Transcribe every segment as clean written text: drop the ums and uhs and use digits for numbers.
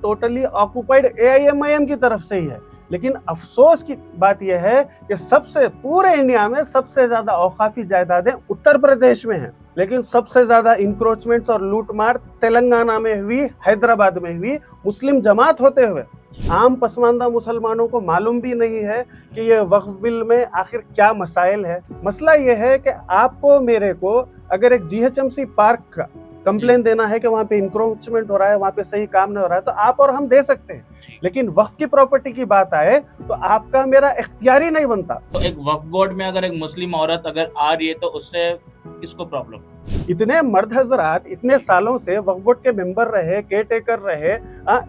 Totally occupied AIMIM की तरफ से ही है। लेकिन अफसोस की बात यह है कि सबसे पूरे इंडिया में सबसे ज्यादा औकाफी जायदादें उत्तर प्रदेश में हैं, लेकिन सबसे ज्यादा इंक्रोचमेंट्स और लूटमार तेलंगाना में हुई, हैदराबाद में हुई, मुस्लिम जमात होते हुए। आम पसमानदा मुसलमानों को मालूम भी नहीं है कि ये वक्फ बिल में आखिर क्या मसाइल है। मसला ये है कि आपको मेरे को अगर एक जीएचएमसी पार्क का कंप्लेन देना है कि वहाँ पे इंक्रोचमेंट हो रहा है, वहाँ पे सही काम नहीं हो रहा है, तो आप और हम दे सकते हैं, लेकिन वक्फ की प्रॉपर्टी की बात आए तो आपका मेरा इख्तियारी नहीं बनता। तो एक वक्फ बोर्ड में अगर एक मुस्लिम औरत अगर आ रही है तो उससे किसको प्रॉब्लम? इतने मर्द हजरात इतने सालों से वक्फ बोर्ड के मेंबर रहे, केयर टेकर रहे,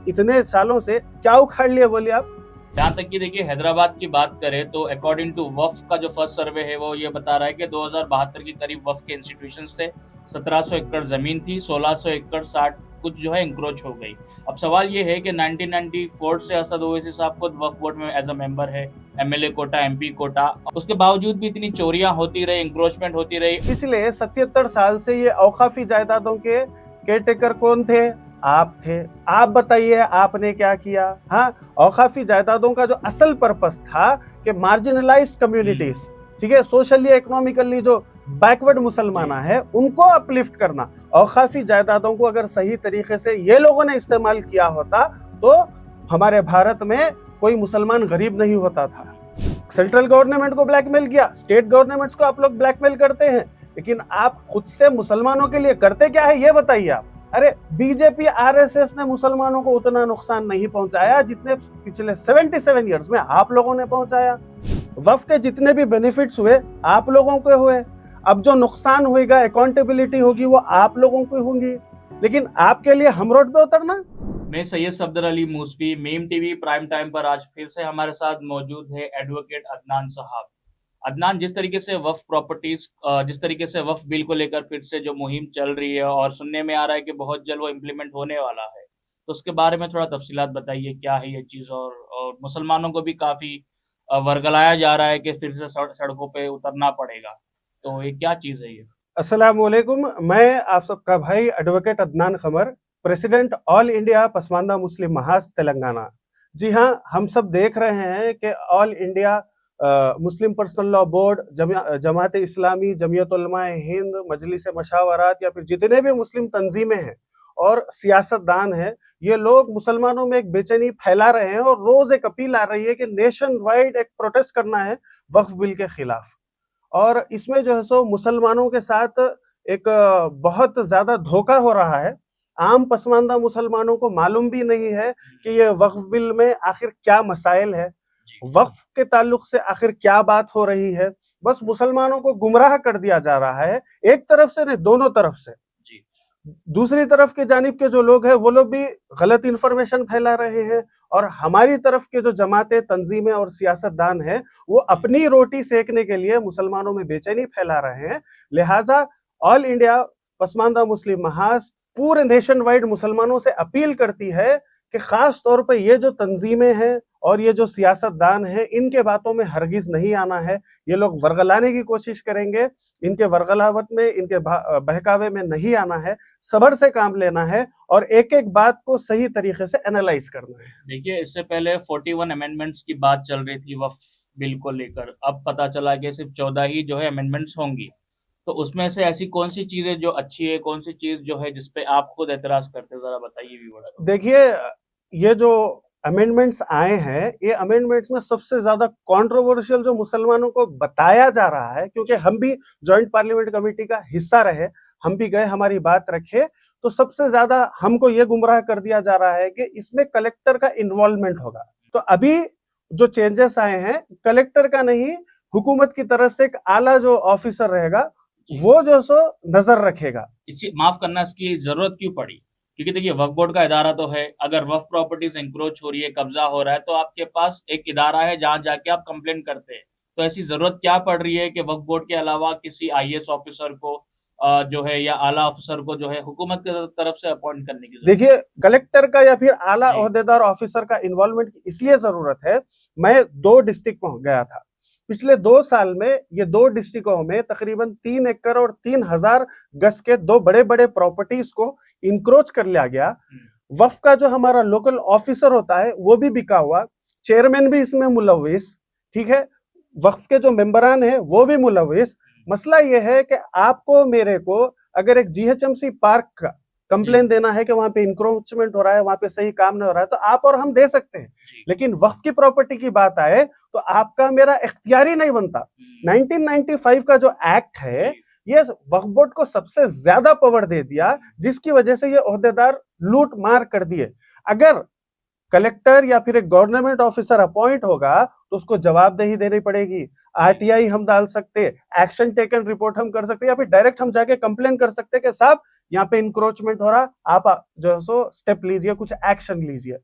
इतने सालों से क्या उखाड़ लिए बोलिए आप? जहाँ तक कि देखिए हैदराबाद की बात करें तो अकॉर्डिंग टू वक्फ का जो फर्स्ट सर्वे है वो ये बता रहा है कि 2072 के करीब वक्फ के इंस्टीट्यूशंस थे, 1700 एकड़ जमीन थी, 1600 एकड़ 60 कुछ जो है इंक्रोच हो गई। अब सवाल ये है कि 1994 से असद ओवैसी साहब खुद वक्फ बोर्ड में एज अ मेंबर है, एमएलए कोटा, एमपी कोटा, उसके बावजूद भी इतनी चोरियां होती रही, इंक्रोचमेंट होती रही। पिछले 77 साल से ये औकाफी जायदादों के केयर टेकर कौन थे? आप थे। आप बताइए आपने क्या किया? हाँ, औकाफी जायदादों का जो असल पर्पस था कि मार्जिनलाइज्ड कम्युनिटीज, ठीक है, सोशली इकोनॉमिकली जो बैकवर्ड मुसलमान है उनको अपलिफ्ट करना। औकाफी जायदादों को अगर सही तरीके से ये लोगों ने इस्तेमाल किया होता तो हमारे भारत में कोई मुसलमान गरीब नहीं होता था। सेंट्रल गवर्नमेंट को ब्लैकमेल किया, स्टेट गवर्नमेंट्स को आप लोग ब्लैकमेल करते हैं, लेकिन आप खुद से मुसलमानों के लिए करते क्या है ये बताइए आप। अरे बीजेपी आरएसएस ने मुसलमानों को उतना नुकसान नहीं पहुंचाया जितने पिछले 77 इयर्स में आप लोगों ने पहुंचाया। वक्फ के जितने भी बेनिफिट्स हुए आप लोगों के हुए, अब जो नुकसान होगा, अकाउंटेबिलिटी होगी, वो आप लोगों को होगी, लेकिन आपके लिए हम रोड पे उतरना। मैं Syed Safdar Ali Moosvi, meme TV prime time पर आज फिर से हमारे साथ मौजूद है एडवोकेट अदनान साहब। अदनान, जिस तरीके से वक्फ प्रॉपर्टीज, जिस तरीके से वक्फ बिल को लेकर फिर से जो मुहिम चल रही है और सुनने में आ रहा है कि बहुत जल्द वो इम्प्लीमेंट होने वाला है, तो उसके बारे में थोड़ा तफसीलात बताइए, क्या है ये चीज़। और मुसलमानों को भी काफ़ी वर्गलाया जा रहा है कि फिर से सड़कों पे उतरना पड़ेगा, तो ये क्या चीज़ है ये? अस्सलाम वालेकुम, मैं आप सबका भाई advocate Adnan Khamar, president all India Pasmanda Muslim Mahaz Telangana. जी हाँ, हम सब देख रहे हैं कि all India Muslim personal law board, Jamaat Islami, Jamiat Ulama Hind, मजलिस मशावरात या फिर जितने भी मुस्लिम तंजीमें हैं और सियासतदान हैं, ये लोग मुसलमानों में एक बेचैनी फैला रहे हैं और रोज एक अपील आ रही है कि नेशन वाइड एक प्रोटेस्ट करना है वक्फ बिल के खिलाफ। और इसमें जो है सो मुसलमानों के साथ एक बहुत ज्यादा धोखा हो रहा है। आम पसमानदा मुसलमानों को मालूम भी नहीं है कि ये वक्फ बिल में आखिर क्या मसाइल है, वक्फ के ताल्लुक से आखिर क्या बात हो रही है। बस मुसलमानों को गुमराह कर दिया जा रहा है, एक तरफ से नहीं, दोनों तरफ से। दूसरी तरफ के जानिब के जो लोग हैं वो लोग भी गलत इंफॉर्मेशन फैला रहे हैं, और हमारी तरफ के जो जमातें, तंजीमें और सियासतदान हैं वो अपनी रोटी सेकने के लिए मुसलमानों में बेचैनी फैला रहे हैं। लिहाजा ऑल इंडिया पसमानदा मुस्लिम महाज पूरे नेशन वाइड मुसलमानों से अपील करती है कि खास तौर पर ये जो तंजीमें हैं और ये जो सियासतदान हैं, इनके बातों में हरगिज नहीं आना है। ये लोग वर्गलाने की कोशिश करेंगे, इनके वर्गलावत में, इनके बहकावे में नहीं आना है। सब्र से काम लेना है और एक एक बात को सही तरीके से एनालाइज करना है। देखिए, इससे पहले 41 अमेंडमेंट्स की बात चल रही थी वक्फ बिल को लेकर, अब पता चला कि सिर्फ 14 ही जो है अमेंडमेंट्स होंगी। तो उसमें से ऐसी कौन सी चीजें जो अच्छी है, कौन सी चीज जो है जिसपे आप खुद एतराज करते हैं, जरा बताइए व्यूअर्स को। देखिए, ये जो अमेंडमेंट्स आए हैं, ये अमेंडमेंट्स में सबसे ज्यादा कंट्रोवर्शियल जो मुसलमानों को बताया जा रहा है, क्योंकि हम भी जॉइंट पार्लियामेंट कमेटी का हिस्सा रहे, हम भी गए, हमारी बात रखे, तो सबसे ज्यादा हमको ये गुमराह कर दिया जा रहा है कि इसमें कलेक्टर का इन्वॉल्वमेंट होगा। तो अभी जो चेंजेस आए हैं, कलेक्टर का नहीं, हुकूमत की तरफ से एक आला जो ऑफिसर रहेगा वो जो सो नजर रखेगा। माफ करना, इसकी जरूरत क्यों पड़ी? क्योंकि देखिए, वक्फ बोर्ड का इदारा तो है, अगर वक्फ प्रॉपर्टीज इंक्रोच हो रही है, कब्जा हो रहा है, तो आपके पास एक इदारा है जहां जाके आप कंप्लेंट करते हैं। तो ऐसी जरूरत क्या पड़ रही है कि वक्फ बोर्ड के अलावा किसी आईएएस ऑफिसर को जो है या आला ऑफिसर को जो है हुकूमत की तरफ से अपॉइंट करने की जरूरत? देखिए, कलेक्टर का या फिर आला ओहदेदार ऑफिसर का इन्वॉल्वमेंट की इसलिए जरूरत है, मैं 2 डिस्ट्रिक्ट में गया था पिछले 2 साल में। ये 2 डिस्ट्रिक्टों में तकरीबन 3 एकड़ और 3000 गज के 2 बड़े बड़े प्रॉपर्टीज को इंक्रोच कर लिया गया। वक्फ का जो हमारा लोकल ऑफिसर होता है वो भी बिका हुआ, चेयरमैन भी इसमें मुलविस, ठीक है, वक्फ के जो मेंबरान है वो भी मुलविस। मसला ये है कि आपको मेरे को अगर एक जीएचएमसी पार्क का कंप्लेन देना है कि वहां पे इंक्रोचमेंट हो रहा है, वहां पे सही काम नहीं हो रहा है, तो आप और हम दे सकते हैं, लेकिन वक्फ की प्रॉपर्टी की बात आए तो आपका मेरा इख्तियारी नहीं बनता। 1995 का जो एक्ट है ये वक्फ बोर्ड को सबसे ज्यादा पावर दे दिया, जिसकी वजह से ये ओहदेदार लूट मार कर दिए। अगर कलेक्टर या फिर एक गवर्नमेंट ऑफिसर अपॉइंट होगा तो उसको जवाबदेही देनी पड़ेगी, आरटीआई हम डाल सकते, एक्शन टेकन रिपोर्ट हम कर सकते, या फिर डायरेक्ट हम जाके कंप्लेन कर सकते कि साहब यहाँ पे इंक्रोचमेंट हो रहा, आप जो है सो स्टेप लीजिए, कुछ एक्शन लीजिए।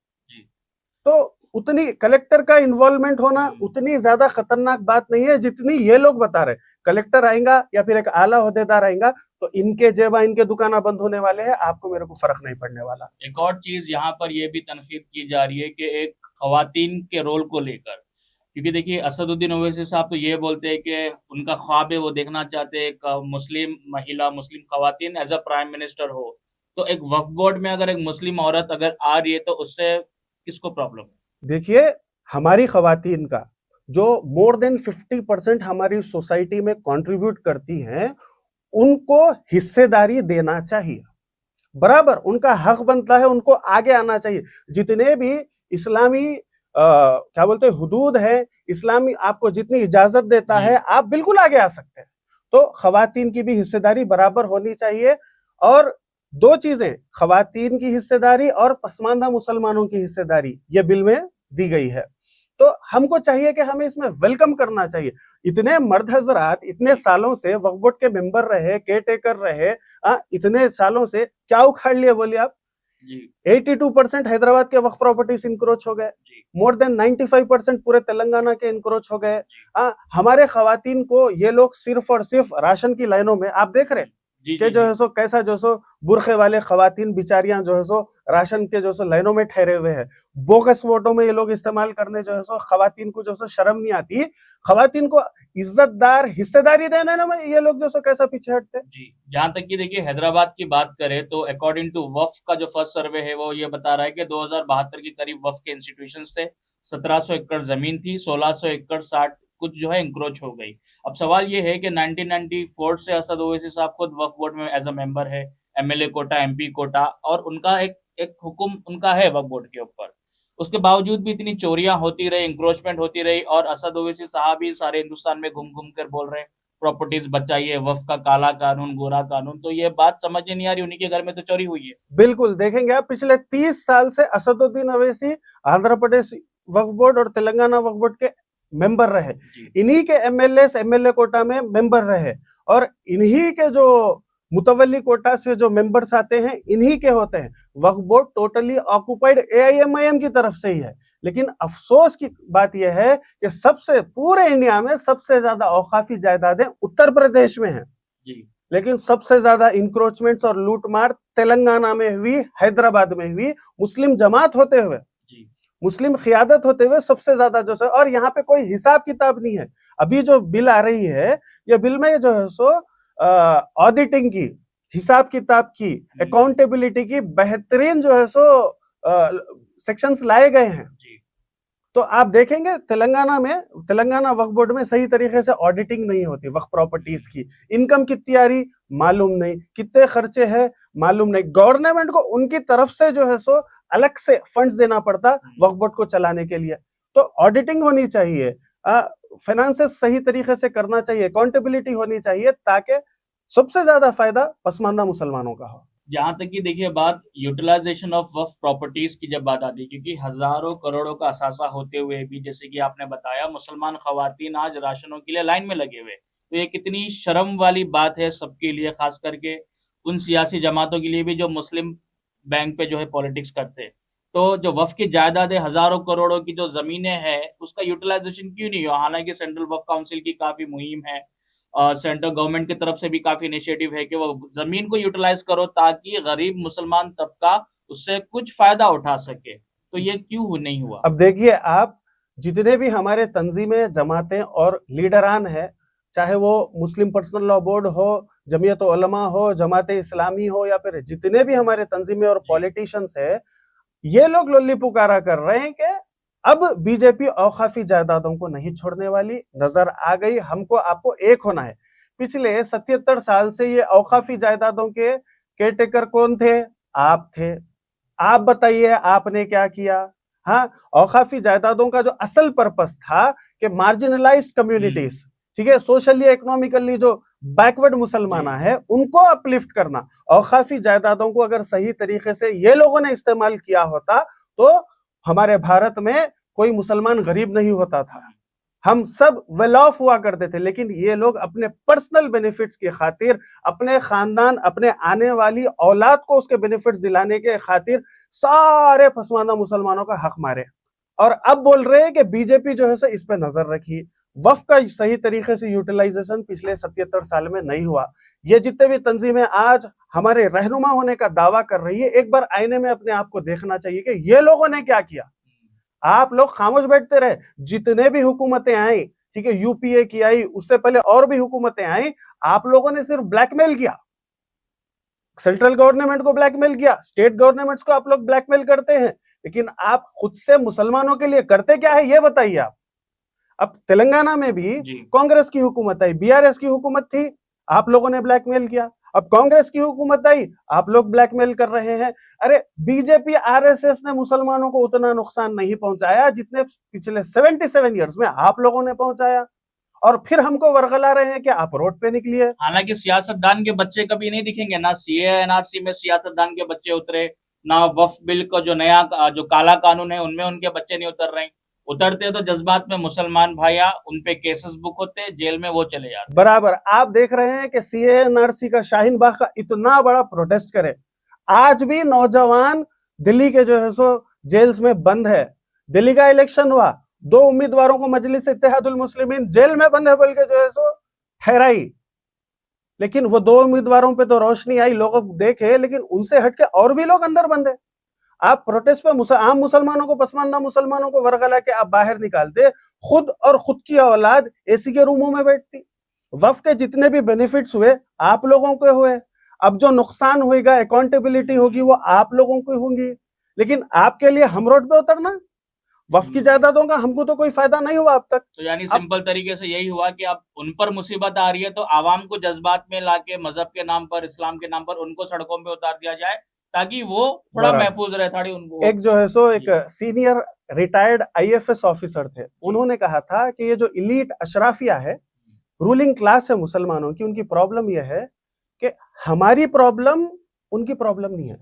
तो उतनी कलेक्टर का इन्वॉल्वमेंट होना उतनी ज्यादा खतरनाक बात नहीं है जितनी ये लोग बता रहे। कलेक्टर आएगा या फिर एक आला ओहदेदार आएगा तो इनके जेबा इनके दुकाना बंद होने वाले हैं, आपको मेरे को फर्क नहीं पड़ने वाला। एक और चीज यहाँ पर यह भी तनकीद की जा रही है कि एक खवातीन के रोल को लेकर, क्योंकि देखिए असदुद्दीन ओवैसी साहब तो ये बोलते हैं कि उनका ख्वाब है, वो देखना चाहते हैं एक मुस्लिम महिला, मुस्लिम खवातीन एज अ प्राइम मिनिस्टर हो। तो एक वक्फ बोर्ड में अगर एक मुस्लिम औरत अगर आ रही है तो उससे किसको प्रॉब्लम है? देखिए, हमारी खवातीन का जो मोर देन 50% हमारी सोसाइटी में कंट्रीब्यूट करती हैं, उनको हिस्सेदारी देना चाहिए, बराबर उनका हक बनता है, उनको आगे आना चाहिए। जितने भी इस्लामी क्या बोलते हैं हुदूद है, इस्लामी आपको जितनी इजाजत देता है आप बिल्कुल आगे आ सकते हैं। तो खवातीन की भी हिस्सेदारी बराबर होनी चाहिए। और दो चीजें, खवातीन की हिस्सेदारी और पसमानदा मुसलमानों की हिस्सेदारी ये बिल में दी गई है, तो हमको चाहिए कि हमें इसमें वेलकम करना चाहिए। इतने मर्द हजरात इतने सालों से वक्फ बोर्ड के मेंबर रहे, केयर टेकर रहे, इतने सालों से क्या उखाड़ लिए बोलिए आप? 82% हैदराबाद के वक्फ प्रॉपर्टीज इंक्रोच हो गए, मोर देन 95% पूरे तेलंगाना के इंक्रोच हो गए। हमारे खवातीन को ये लोग सिर्फ और सिर्फ राशन की लाइनों में आप देख रहे हैं कि जो है सो कैसा जो सो बुरखे वाले खवातीन बिचारियां जो है सो राशन के जो सो लाइनों में ठहरे हुए हैं, बोगस वोटों में ये लोग इस्तेमाल करने जो है सो खवातीन को जो सो शर्म नहीं आती, खवातीन को इज्जतदार हिस्सेदारी देने में ये लोग जो सो कैसा पीछे हटते। जी, जहां तक कि देखिए हैदराबाद की बात करें तो अकॉर्डिंग टू वक्फ का जो फर्स्ट सर्वे है वो ये बता रहा है कि 2072 के करीब वक्फ के इंस्टीट्यूशंस थे, 1700 एकड़ जमीन थी, 1600 एकड़ 60 कुछ जो है इंक्रोच हो गई। अब सवाल ये है कि 1994 से असद ओवैसी साहब खुद वक्फ बोर्ड में एज अ मेंबर है, एमएलए कोटा, एमपी कोटा, और उनका एक हुक्म उनका है वक्फ बोर्ड के ऊपर। उसके बावजूद भी इतनी चोरियां होती रही, इंक्रोचमेंट होती रही, और असद ओवैसी साहब ही सारे हिंदुस्तान में घूम घूम कर बोल रहे हैं प्रॉपर्टीज बचाइए, वक्फ का काला कानून, गोरा कानून। तो ये बात समझ नहीं आ रही, उन्हीं के घर में तो चोरी हुई है। बिल्कुल, देखेंगे आप पिछले 30 साल से असदुद्दीन ओवैसी आंध्र प्रदेश वक्फ बोर्ड और तेलंगाना वक्फ बोर्ड के मेंबर रहे, इन्हीं के एमएलए कोटा में मेंबर रहे, और इन्हीं के जो मुतवल्ली कोटा से जो मेंबर्स आते हैं इन्हीं के होते हैं। वक्फ बोर्ड टोटली ऑक्युपाइड एआईएमआईएम की तरफ से ही है, लेकिन अफसोस की बात यह है कि सबसे पूरे इंडिया में सबसे ज्यादा औकाफी जायदादें उत्तर प्रदेश में हैं, लेकिन सबसे ज्यादा इंक्रोचमेंट्स और लूटमार तेलंगाना में हुई, हैदराबाद में हुई, मुस्लिम जमात होते हुए, मुस्लिम क़ियादत होते हुए सबसे ज्यादा जो है। और यहाँ पे कोई हिसाब किताब नहीं है। अभी जो बिल आ रही है, ये बिल में जो है सो ऑडिटिंग की, हिसाब किताब की, अकाउंटेबिलिटी की बेहतरीन जो है सो सेक्शंस लाए गए हैं। तो आप देखेंगे तेलंगाना वक्फ बोर्ड में सही तरीके से ऑडिटिंग नहीं होती वक्फ प्रॉपर्टीज की, इनकम कितनी आ रही मालूम नहीं, कितने खर्चे हैं मालूम नहीं, गवर्नमेंट को उनकी तरफ से जो है सो अलग से फंड्स देना पड़ता वक्फ बोर्ड को चलाने के लिए। तो ऑडिटिंग होनी चाहिए, फाइनेंसेस सही तरीके से करना चाहिए, अकाउंटेबिलिटी होनी चाहिए, ताकि सबसे ज्यादा फायदा पसमानदा मुसलमानों का हो। जहां तक कि देखिए बात यूटिलाइजेशन ऑफ वक्फ प्रॉपर्टीज की जब बात आती है, क्योंकि हजारों करोड़ों का असासा होते हुए भी, जैसे कि आपने बताया, मुसलमान खवातीन आज राशनों के लिए लाइन में लगे हुए, तो ये कितनी शर्म वाली बात है सबके लिए, खास करके उन सियासी जमातों के लिए भी जो मुस्लिम बैंक पे जो है पॉलिटिक्स करते हैं। तो जो वक्फ की जायदादें, हजारों करोड़ों की जो जमीनें हैं, उसका यूटिलाइजेशन क्यों नहीं हो? हालांकि सेंट्रल वक्फ काउंसिल की काफी मुहिम है, सेंट्रल गवर्नमेंट की तरफ से भी काफी इनिशिएटिव है कि वो जमीन को यूटिलाइज करो ताकि गरीब मुसलमान तबका उससे कुछ फायदा उठा सके। तो ये क्यों नहीं हुआ? अब देखिए आप, जितने भी हमारे तंजीमें, जमातें और लीडरान हैं, चाहे वो मुस्लिम पर्सनल लॉ बोर्ड हो, जमीयत उलमा हो, जमात इस्लामी हो, या फिर जितने भी हमारे तंजीमें और पॉलिटिशियंस है, ये लोग लोली पुकारा कर रहे हैं कि अब बीजेपी औकाफी जायदादों को नहीं छोड़ने वाली, नजर आ गई, हमको आपको एक होना है। पिछले 77 साल से ये औकाफी जायदादों के केयरटेकर कौन थे? आप थे। आप बताइए आपने क्या किया? हाँ, औकाफी जायदादों का जो असल पर्पस था कि मार्जिनलाइज्ड कम्युनिटीज, ठीक है, सोशली इकोनॉमिकली जो बैकवर्ड मुसलमान है उनको अपलिफ्ट करना, औकाफी जायदादों को अगर सही तरीके से ये लोगों ने इस्तेमाल किया होता तो हमारे भारत में कोई मुसलमान गरीब नहीं होता था, हम सब वेल ऑफ हुआ करते थे। लेकिन ये लोग अपने पर्सनल बेनिफिट्स की खातिर, अपने खानदान, अपने आने वाली औलाद को उसके बेनिफिट्स दिलाने के खातिर सारे पसमानदा मुसलमानों का हक मारे, और अब बोल रहे हैं कि बीजेपी जो है इस पे नजर रखी। वफ का सही तरीके से यूटिलाइजेशन पिछले 77 साल में नहीं हुआ। ये जितने भी तंजीमें आज हमारे रहनुमा होने का दावा कर रही है, एक बार आईने में अपने आप को देखना चाहिए कि ये लोगों ने क्या किया। आप लोग खामोश बैठते रहे, जितने भी हुकूमतें आई, ठीक है, यूपीए की आई, उससे पहले और भी हुकूमतें आई, आप लोगों ने सिर्फ ब्लैकमेल किया, सेंट्रल गवर्नमेंट को ब्लैकमेल किया, स्टेट गवर्नमेंट्स को आप लोग ब्लैकमेल करते हैं, लेकिन आप खुद से मुसलमानों के लिए करते क्या है ये बताइए आप। अब तेलंगाना में भी कांग्रेस की हुकूमत आई, बीआरएस की हुकूमत थी, आप लोगों ने ब्लैकमेल किया। अब कांग्रेस की हुकूमत आई, आप लोग ब्लैकमेल कर रहे हैं। अरे बीजेपी आरएसएस ने मुसलमानों को उतना नुकसान नहीं पहुंचाया जितने पिछले 77 इयर्स में आप लोगों ने पहुंचाया, और फिर हमको वर्गला रहे हैं कि आप रोड पे निकलिए। हालांकि सियासतदान के बच्चे कभी नहीं दिखेंगे, ना सीए एनआरसी में सियासतदान के बच्चे उतरे, ना वफ बिल का जो नया जो काला कानून है उनमें उनके बच्चे नहीं उतर रहे। उतरते तो जज्बात में मुसलमान भाइया, उन पे केसेस बुक होते, जेल में वो चले जाते। बराबर आप देख रहे हैं कि सीए एनआरसी का शाहीन बाग का इतना बड़ा प्रोटेस्ट करे, आज भी नौजवान दिल्ली के जो है सो जेल्स में बंद है। दिल्ली का इलेक्शन हुआ, 2 उम्मीदवारों को मजलिस इत्तेहादुल मुस्लिमीन जेल में बंद है बोल के जो है सो ठहराई, लेकिन वो 2 उम्मीदवारों पे तो रोशनी आई, लोग देखे, लेकिन उनसे हटके और भी लोग अंदर बंद है। आप प्रोटेस्ट पे आम मुसलमानों को, पसमानदा मुसलमानों को वर्गला के आप बाहर निकालते, खुद और खुद की औलाद एसी के रूमों में बैठती। वफ के जितने भी बेनिफिट्स हुए आप लोगों के हुए, अब जो नुकसान होगा, अकाउंटेबिलिटी होगी, वो आप लोगों की होंगी, लेकिन आपके लिए हम रोड पे उतरना, वफ की जायदादों का हमको तो कोई फायदा नहीं हुआ अब तक। तो यानी सिंपल तरीके से यही हुआ कि अब उन पर मुसीबत आ रही है तो आवाम को जज्बात में लाके मजहब के नाम पर, इस्लाम के नाम पर उनको सड़कों पे उतार दिया जाए ताकि वो थोड़ा महफूज रहे। थोड़ी उनको एक जो है सो एक सीनियर रिटायर्ड आईएफएस ऑफिसर थे, उन्होंने कहा था कि ये जो इलीट अशराफिया है, रूलिंग क्लास है मुसलमानों की, उनकी प्रॉब्लम यह है कि हमारी प्रॉब्लम उनकी प्रॉब्लम नहीं है,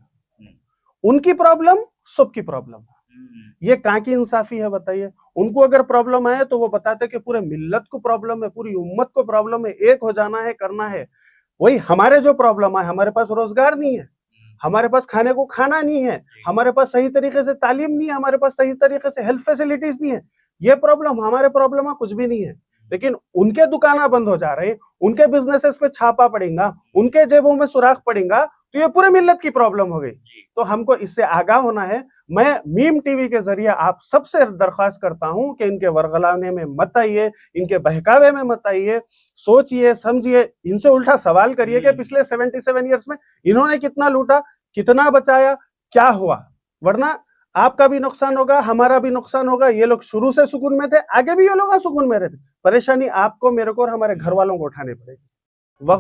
उनकी प्रॉब्लम सबकी प्रॉब्लम है। ये कहाँ की इंसाफी है बताइए। उनको अगर प्रॉब्लम आए तो वो बताते कि पूरे मिल्लत को प्रॉब्लम है, पूरी उम्मत को प्रॉब्लम है, एक हो जाना है, करना है। वही हमारे जो प्रॉब्लम है, हमारे पास रोजगार नहीं है, हमारे पास खाने को खाना नहीं है, हमारे पास सही तरीके से तालीम नहीं है, हमारे पास सही तरीके से हेल्थ फैसिलिटीज नहीं है, ये प्रॉब्लम हमारे प्रॉब्लम है कुछ भी नहीं है। लेकिन उनके दुकाना बंद हो जा रहे हैं, उनके बिजनेसेस पे छापा पड़ेगा, उनके जेबों में सुराख पड़ेगा, तो ये पूरे मिल्लत की प्रॉब्लम हो गई। तो हमको इससे आगाह होना है। मैं मीम टीवी के जरिए आप सबसे दरख्वास्त करता हूं कि इनके वर्गलाने में मत आइए, इनके बहकावे में मत आइए, सोचिए समझिए, इनसे उल्टा सवाल करिए कि पिछले 77 ईयर्स में इन्होंने कितना लूटा, कितना बचाया, क्या हुआ, वरना आपका भी नुकसान होगा, हमारा भी नुकसान होगा। ये लोग शुरू से सुकून में थे, आगे भी ये लोग सुकून में रहते, परेशानी आपको, मेरे को और हमारे घर वालों को उठानी पड़ेगी।